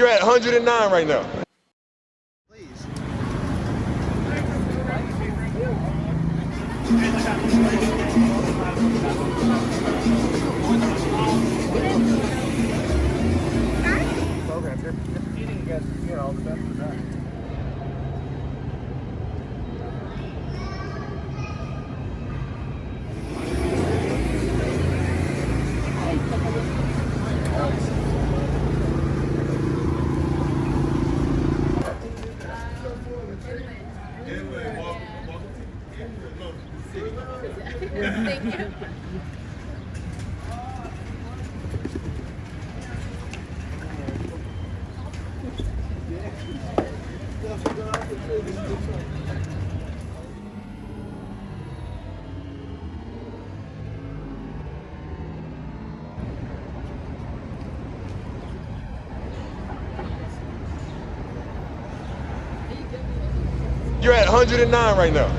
You're at 109 right now. Please. Programs. They're competing against, you know, the best of the best. Thank you. You're at 109 right now.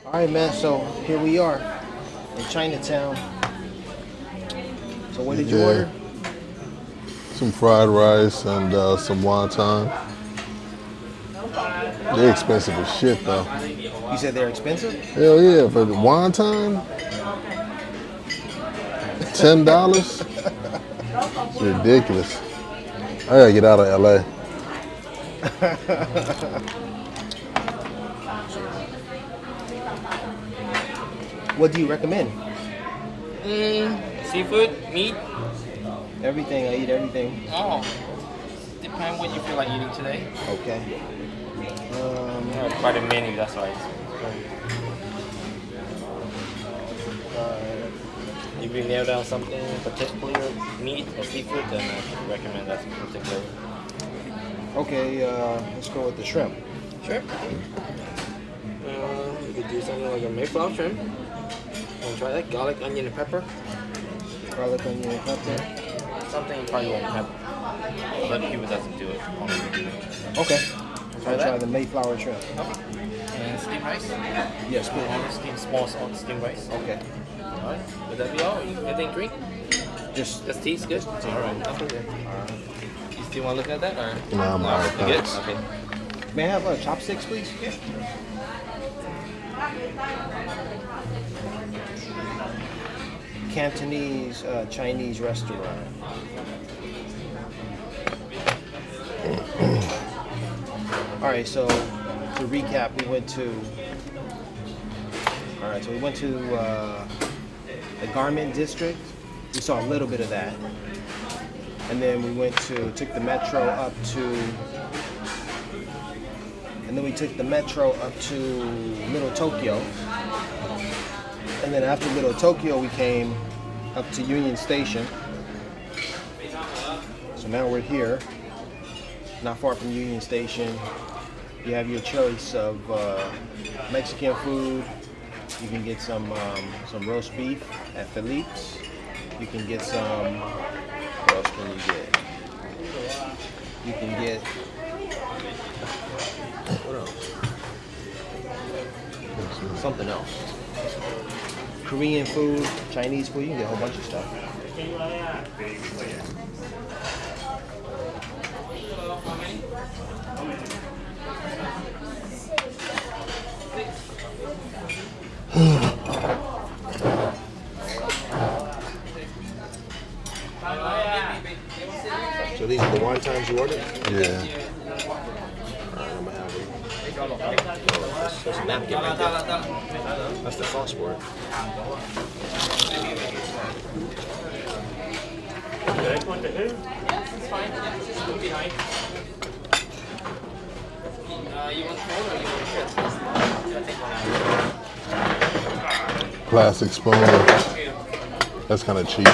All right, man. So here we are in Chinatown. So what did you order? Some fried rice and some wonton. They're expensive as shit, though. You said they're expensive? Hell yeah, for the wonton, $10. It's ridiculous. I gotta get out of LA. What do you recommend? Seafood, meat. Everything. I eat everything. Oh, depends what you feel like eating today. Okay. Quite a menu, that's why. If you nail down something particular, meat or seafood, then I recommend that particular. Okay. Let's go with the shrimp. Sure. You could do something like a Mayflower shrimp. And try that garlic, onion, and pepper. Garlic, onion, and pepper. Something you probably won't have. But people doesn't do it. Only we do it. Okay. Try I'll try that. the Mayflower shrimp. Okay. And steamed rice. Yes, please. Small steamed rice. Okay. Alright. Would that be all? Anything drink? Just tea's good? Alright. Okay. You still want to look at that? Or? Nah, I'm alright, You good? thanks. Okay. may I have chopsticks, please? Yeah. Cantonese Chinese restaurant. All right, so to recap, we went to the garment district. We saw a little bit of that, and then we took the metro up to, Little Tokyo, and then after Little Tokyo, we came up to Union Station. So now we're here, not far from Union Station. You have your choice of Mexican food. You can get some roast beef at Philippe's. You can get some, what else can you get? You can get, what else? Something else. Korean food, Chinese food, you can get a whole bunch of stuff. So these are the wontons you ordered? Yeah. I'm gonna have it. There's a napkin right there. That's the sauce for it. Plastic spoon. That's kind of cheap.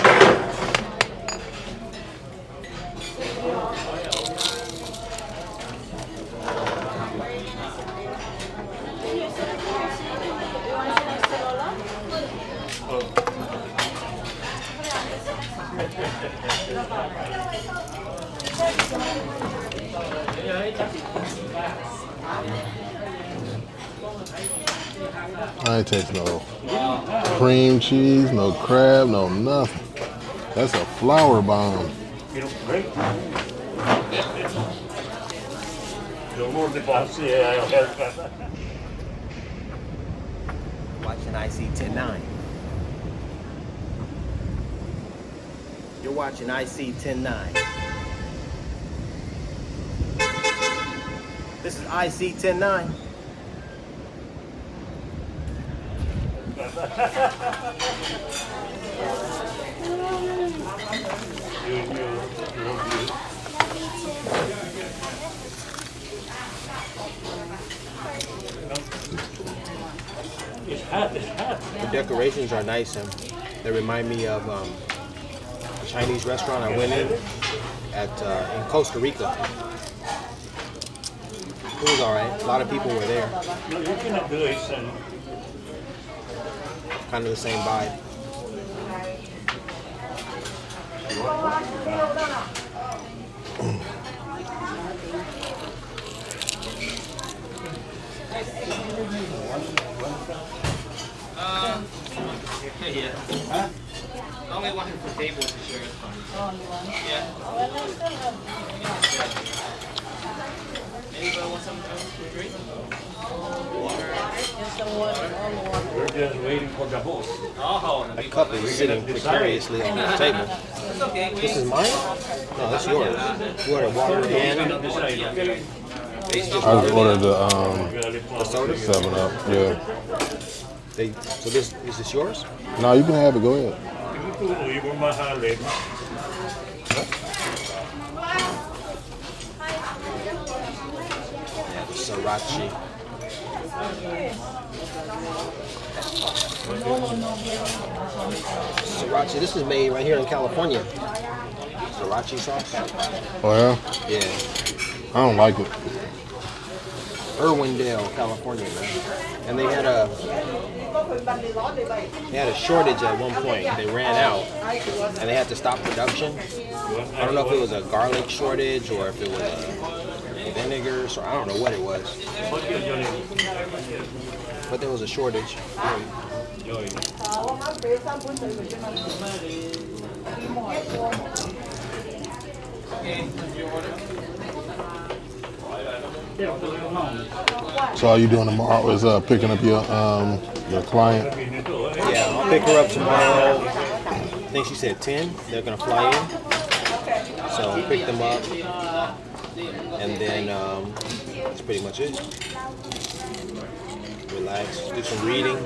I ain't taste no cream cheese, no crab, no nothing. That's a flour bomb. Watching IC 10-9. You're watching IC 10-9. This is IC 10-9. The decorations are nice and they remind me of a Chinese restaurant I went in in Costa Rica. It was alright. A lot of people were there. Kind of the same vibe. Yeah. Only one for table to share. Yeah. Anybody want some to drink? We're just waiting for the host. Oh, A cup is sitting precariously on the table. it's okay. This is mine? No, that's yours. You ordered water and I just ordered the soda? 7-Up. Yeah. So this is this yours? No, you can have it. Go ahead. Sriracha. Sriracha. This is made right here in California. Sriracha sauce. Oh yeah? Yeah. I don't like it. Irwindale, California, man. And they had a shortage at one point. They ran out and they had to stop production. I don't know if it was a garlic shortage or if it was a vinegar, so I don't know what it was. But there was a shortage. So all you doing tomorrow is picking up your client? Yeah, I'll pick her up tomorrow. I think she said 10. They're gonna fly in. So I'll pick them up. And then that's pretty much it. Relax, do some reading.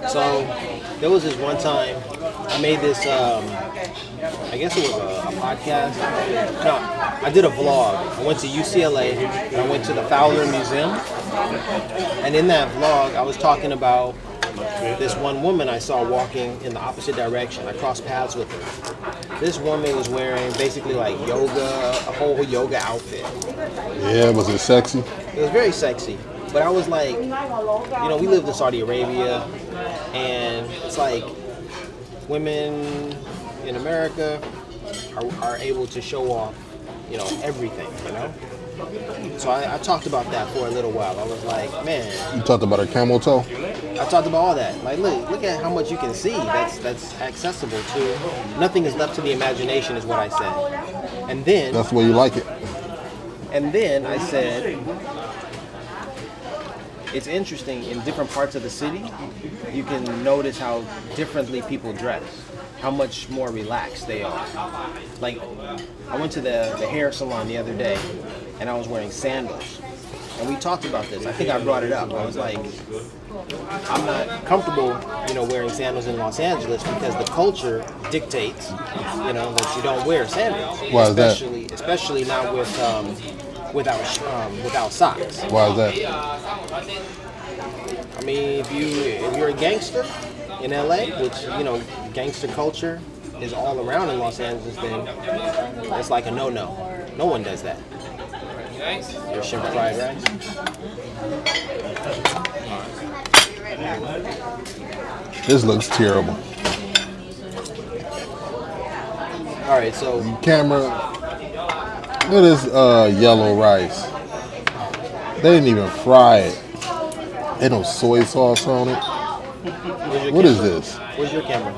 So there was this one time I made this, I guess it was a podcast. No, I did a vlog. I went to UCLA and I went to the Fowler Museum. And in that vlog, I was talking about this one woman I saw walking in the opposite direction. I crossed paths with her. This woman was wearing basically like yoga, a whole yoga outfit. Yeah, was it sexy? It was very sexy. But I was like, you know, we lived in Saudi Arabia, and it's like women in America are able to show off, you know, everything, you know? So I talked about that for a little while. I was like, man, You talked about a camel toe. I talked about all that. Like, look at how much you can see. That's accessible to. Nothing is left to the imagination, is what I said. And then That's the way you like it. I said, it's interesting in different parts of the city. You can notice how differently people dress, how much more relaxed they are. Like, I went to the hair salon the other day, and I was wearing sandals. And we talked about this. I think I brought it up. I was like, I'm not comfortable, wearing sandals in Los Angeles because the culture dictates, that you don't wear sandals. Why is that? Especially not without socks. Why is that? I mean, if you're a gangster in LA, which gangster culture is all around in Los Angeles, then it's like a no-no. No one does that. Your shrimp fried rice. This looks terrible. All right, so Camera, look at this yellow rice. They didn't even fry it. Ain't no soy sauce on it. What is this? where's your camera?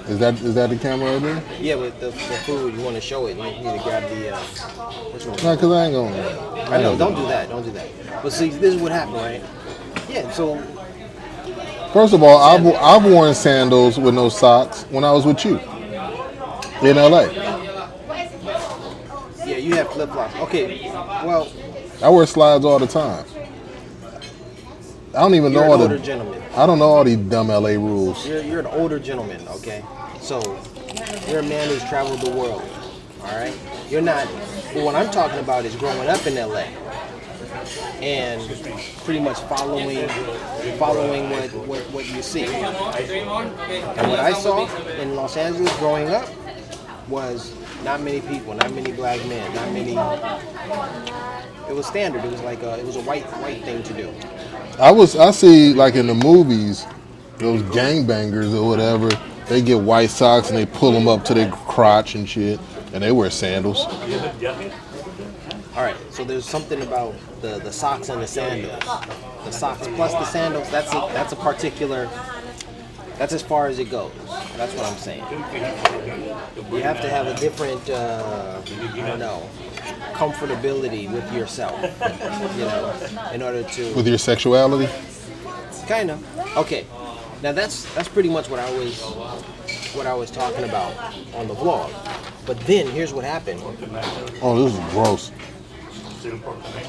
Is that the camera right there? Yeah, with the food, you want to show it. You need to grab the. Which one? No, because I ain't gonna. I know. Don't do that. Don't do that. But see, this is what happened, right? Yeah. So First of all, I've worn sandals with no socks when I was with you in LA. yeah, you have flip flops. Okay. Well, I wear slides all the time. I don't even you're know an all older the. gentleman. I don't know all these dumb LA rules. You're an older gentleman. Okay. So you're a man who's traveled the world. All right. You're not. But what I'm talking about is growing up in LA and pretty much following what you see. And what I saw in Los Angeles growing up was not many people, not many black men, not many. It was standard. It was like it was a white thing to do. I see like in the movies, those gangbangers or whatever, they get white socks and they pull them up to their crotch and shit, and they wear sandals. All right, so there's something about the socks and the sandals. The socks plus the sandals, that's a particular, that's as far as it goes. That's what I'm saying. You have to have a different, comfortability with yourself, in order to... With your sexuality? Kind of. Okay. Now that's pretty much what I was talking about on the vlog. But then here's what happened. Oh, this is gross.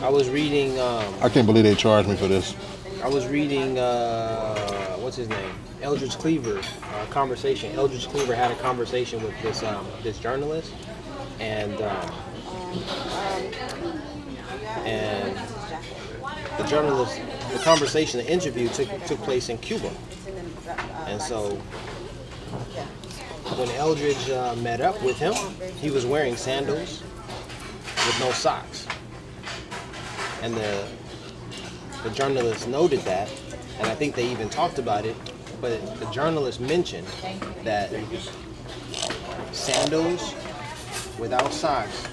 I was reading. I can't believe they charged me for this. I was reading. What's his name? Eldridge Cleaver. Conversation. Eldridge Cleaver had a conversation with this journalist, and the journalist. The conversation, the interview took place in Cuba, and so when Eldridge met up with him, he was wearing sandals with no socks. And the journalist noted that, and I think they even talked about it, but the journalist mentioned that sandals without socks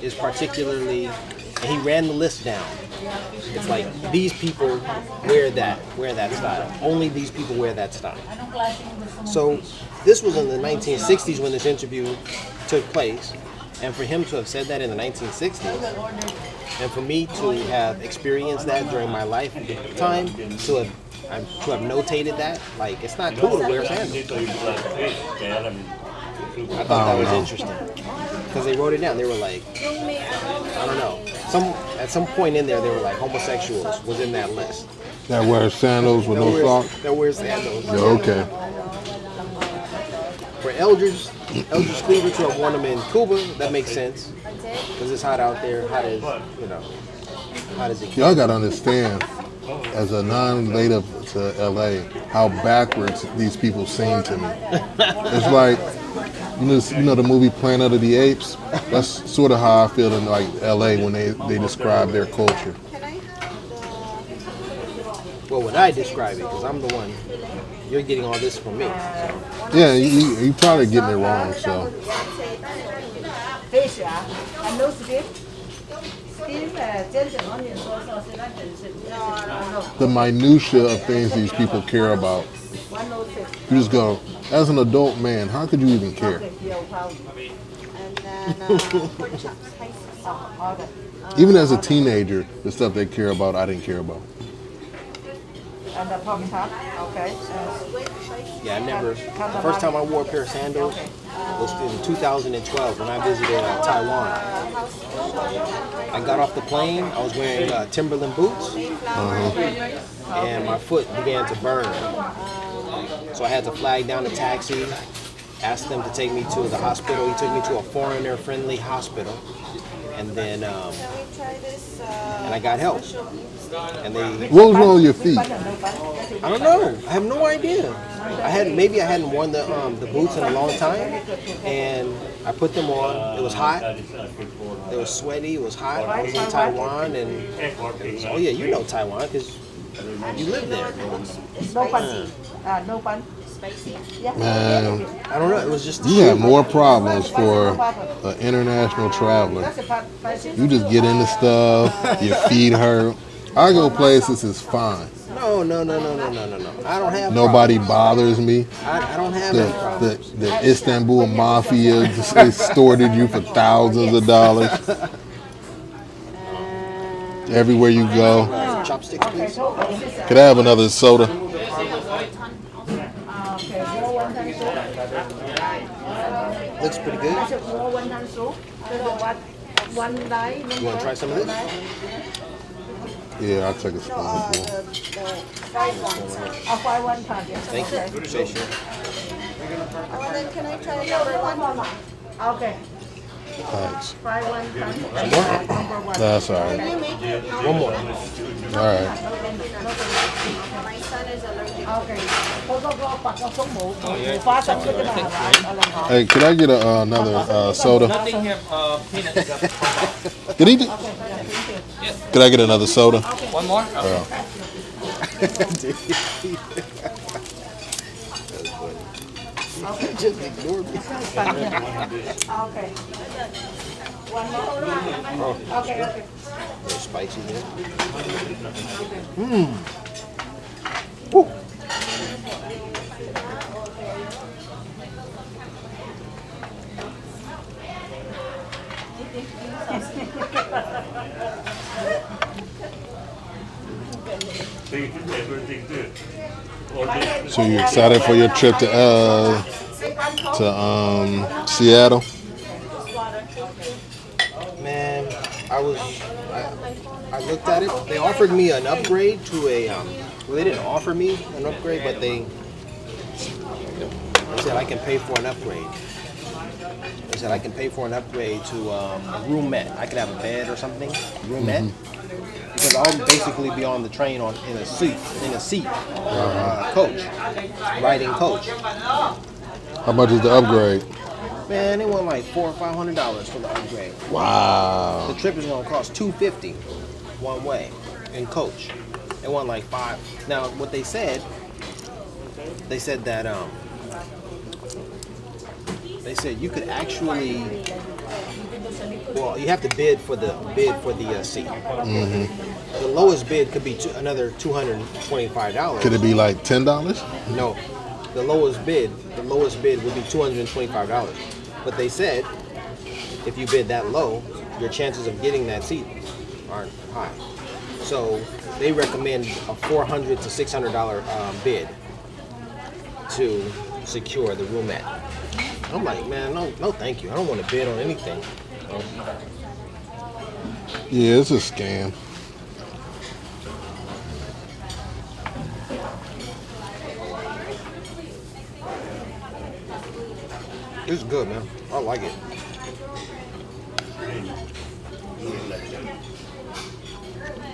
is particularly, and he ran the list down. It's like these people wear that style. Only these people wear that style. So this was in the 1960s when this interview took place, and for him to have said that in the 1960s, and for me to have experienced that during my lifetime, to have notated that, like, it's not cool to wear sandals. I thought that was interesting because they wrote it down. They were like, I don't know. At some point in there, they were like homosexuals was in that list. That wears sandals with no socks? That wears sandals. Yeah, okay. For Eldridge Cleaver to have worn them in Cuba, that makes sense because it's hot out there. Hot as it can. Y'all gotta understand, as a non-native to LA, how backwards these people seem to me. It's like, you know the movie Planet of the Apes? That's sort of how I feel in like LA when they describe their culture. Well, when I describe it, because I'm the one, you're getting all this from me. So. Yeah, you probably getting it wrong, so. the minutia of things these people care about. You just go, as an adult man, how could you even care? And then pork chops, spicy. Even as a teenager, the stuff they care about, I didn't care about. And the pork chop, okay. Yeah, I never. The first time I wore a pair of sandals was in 2012 when I visited Taiwan. I got off the plane. I was wearing Timberland boots, and my foot began to burn. So I had to flag down the taxi, ask them to take me to the hospital. He took me to a foreigner-friendly hospital, and then and I got help. And they. What was wrong with your feet? I don't know. I have no idea. Maybe I hadn't worn the boots in a long time, and I put them on. It was hot. It was sweaty. It was hot. I was in Taiwan, and oh yeah, you know Taiwan because you live there. No bun. No bun. Spicy. Man, I don't know. It was just the you have shoe. more problems for an international traveler. You just get into stuff, your feet hurt. I go places, it's fine. No. I don't have Nobody problems. bothers me. I don't have any problems. The Istanbul Mafia extorted you for thousands of dollars. Everywhere you go. Chopsticks, please. Could I have another soda? Looks pretty good. One day. You want to try some of this? Yeah, I'll take a spoonful. Fry one time. Thank you. Appreciate you. Oh, and then can I try number one? Okay. Thanks. Fry one time. That's all Can right. you make it? No. One more. All right. My son is allergic. Okay. เขาก็ปักเอาส้มหมูฟ้าฉันก็จะมาหาร้านอะไรหอ Hey, could I get another soda? Nothing here, peanuts. Did he? Could I get another soda? One more? Just ignore me. Okay. One more. Okay. A little spicy there. Woo. So you excited for your trip to Seattle? Man, I looked at it. They offered me an upgrade to a. Well, they didn't offer me an upgrade, but they said I can pay for an upgrade. They said I can pay for an upgrade to a roomette. I could have a bed or something, roomette, because I'll basically be on the train in a seat, coach, riding coach. How much is the upgrade? Man, it went like $400 or $500 for the upgrade. Wow. The trip is gonna cost $250 one way in coach. It went like $5. Now, what they said that they said you could actually, well, you have to bid for the seat. The lowest bid could be another $225. Could it be like $10? No, the lowest bid would be $225. But they said if you bid that low, your chances of getting that seat aren't high. So they recommend a $400 to $600 bid to secure the roomette. I'm like, man, no, thank you. I don't want to bid on anything. Yeah, it's a scam. It's good, man. I like it.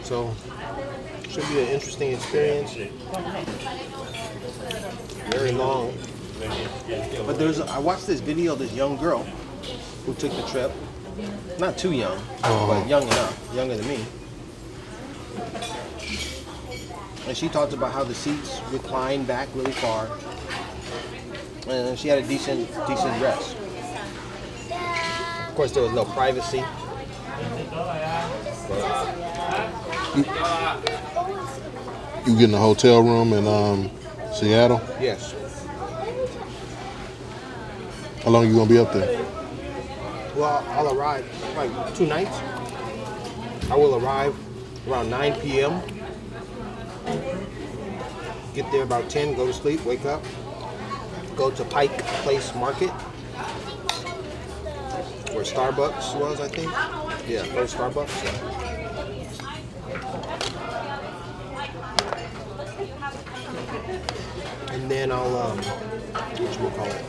So, should be an interesting experience. Very long. But I watched this video of this young girl who took the trip. Not too young, but young enough, younger than me. And she talked about how the seats recline back really far. And she had a decent dress. Of course, there was no privacy. You getting a hotel room in Seattle? Yes. How long you gonna be up there? Well, I'll arrive like 2 nights. I will arrive around 9 p.m. Get there about 10, go to sleep, wake up, go to Pike Place Market, where Starbucks was, I think. Yeah, go to Starbucks. And then I'll, whatchamacallit,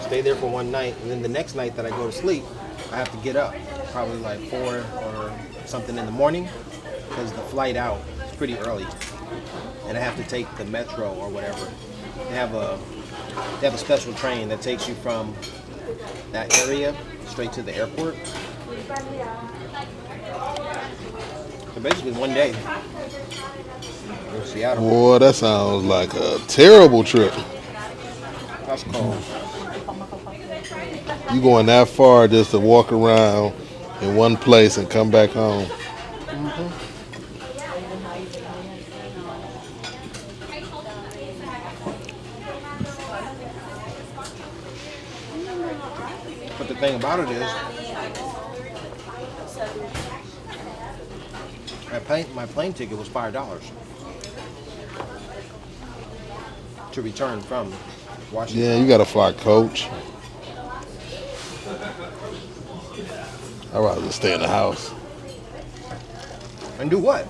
stay there for one night, and then the next night that I go to sleep, I have to get up, probably like 4 or something in the morning, because the flight out is pretty early, and I have to take the metro or whatever. They have a special train that takes you from that area straight to the airport. So basically, one day in Seattle. Boy, that sounds like a terrible trip. That's cold. You going that far just to walk around in one place and come back home? But the thing about it is, my plane ticket was $5 to return from Washington. Yeah, you got to fly coach. I'd rather just stay in the house. And do what?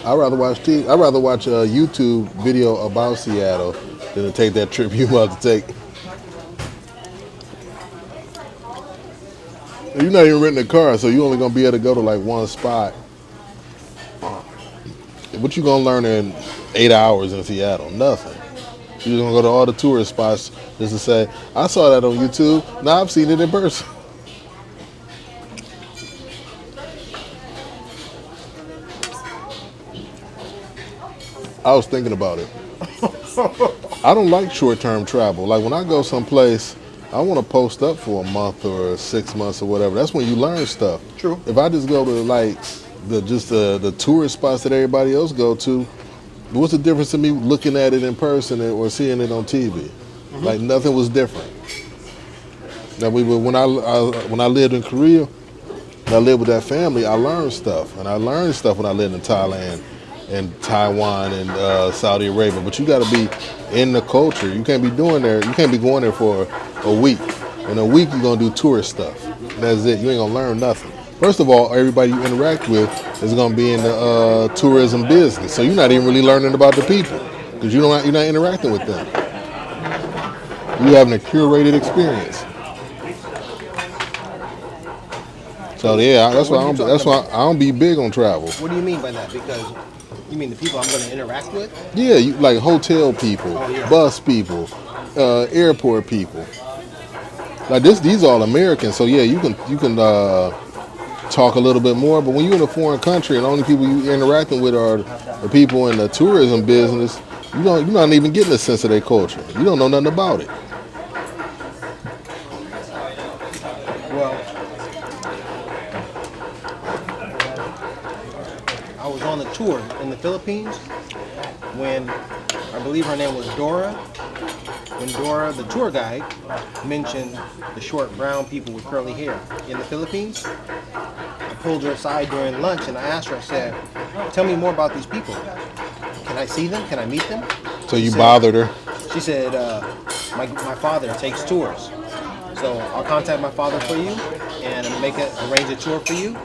I'd rather watch TV. I'd rather watch a YouTube video about Seattle than to take that trip you about to take. You're not even renting a car, so you're only gonna be able to go to like one spot. What you gonna learn in 8 hours in Seattle? Nothing. You're gonna go to all the tourist spots just to say, I saw that on YouTube. Now I've seen it in person. I was thinking about it. I don't like short-term travel. Like when I go someplace, I want to post up for a month or 6 months or whatever. That's when you learn stuff. True. If I just go to like the tourist spots that everybody else go to, what's the difference in me looking at it in person or seeing it on TV? Like nothing was different. Now when I lived in Korea, and I lived with that family, I learned stuff, and I learned stuff when I lived in Thailand and Taiwan and Saudi Arabia. But you got to be in the culture. You can't be doing there. You can't be going there for a week. In a week, you're gonna do tourist stuff. That's it. You ain't gonna learn nothing. First of all, everybody you interact with is gonna be in the tourism business, so you're not even really learning about the people because you're not interacting with them. You're having a curated experience. So yeah, that's why I don't be big on travel. What do you mean by that? Because you mean the people I'm going to interact with? Yeah, you like hotel people, bus people, airport people. Like these all Americans, so yeah, you can talk a little bit more. But when you're in a foreign country and the only people you're interacting with are the people in the tourism business, you're not even getting a sense of their culture. You don't know nothing about it. Well, I was on the tour in the Philippines when I believe her name was Dora. When Dora, the tour guide, mentioned the short brown people with curly hair in the Philippines, I pulled her aside during lunch and I asked her, I said, tell me more about these people. Can I see them? Can I meet them? So you bothered her? She said, my father takes tours. So I'll contact my father for you and arrange a tour for you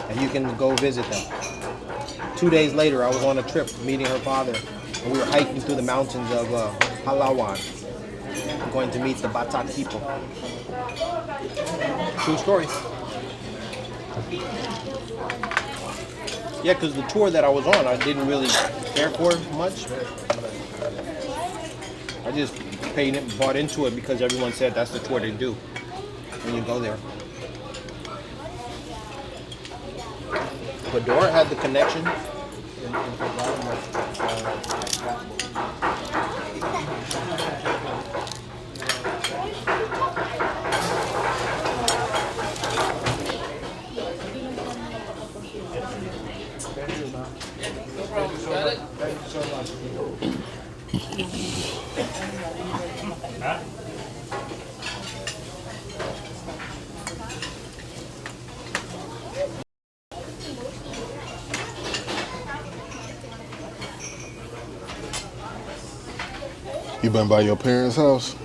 and you can go visit them. 2 days later, I was on a trip meeting her father and we were hiking through the mountains of Palawan, going to meet the Batak people. True story. Yeah, because the tour that I was on, I didn't really care for much. I just bought into it because everyone said that's the tour they do when you go there. But Dora had the connection. You been by your parents' house?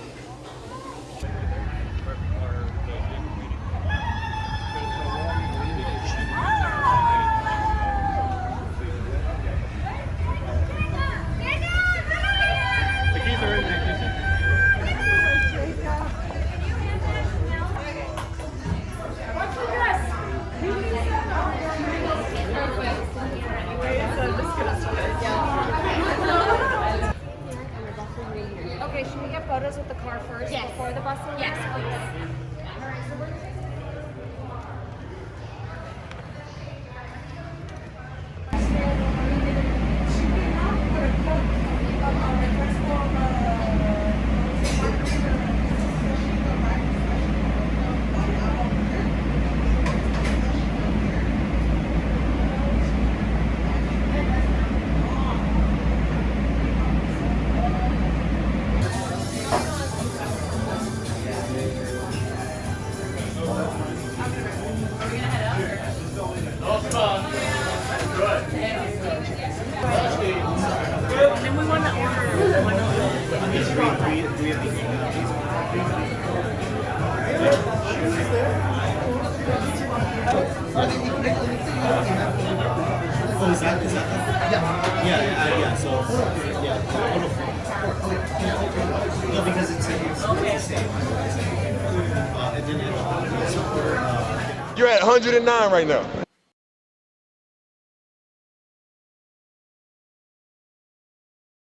Okay, should we get photos with the car first before the bus? Yes, please. You're at 109 right now.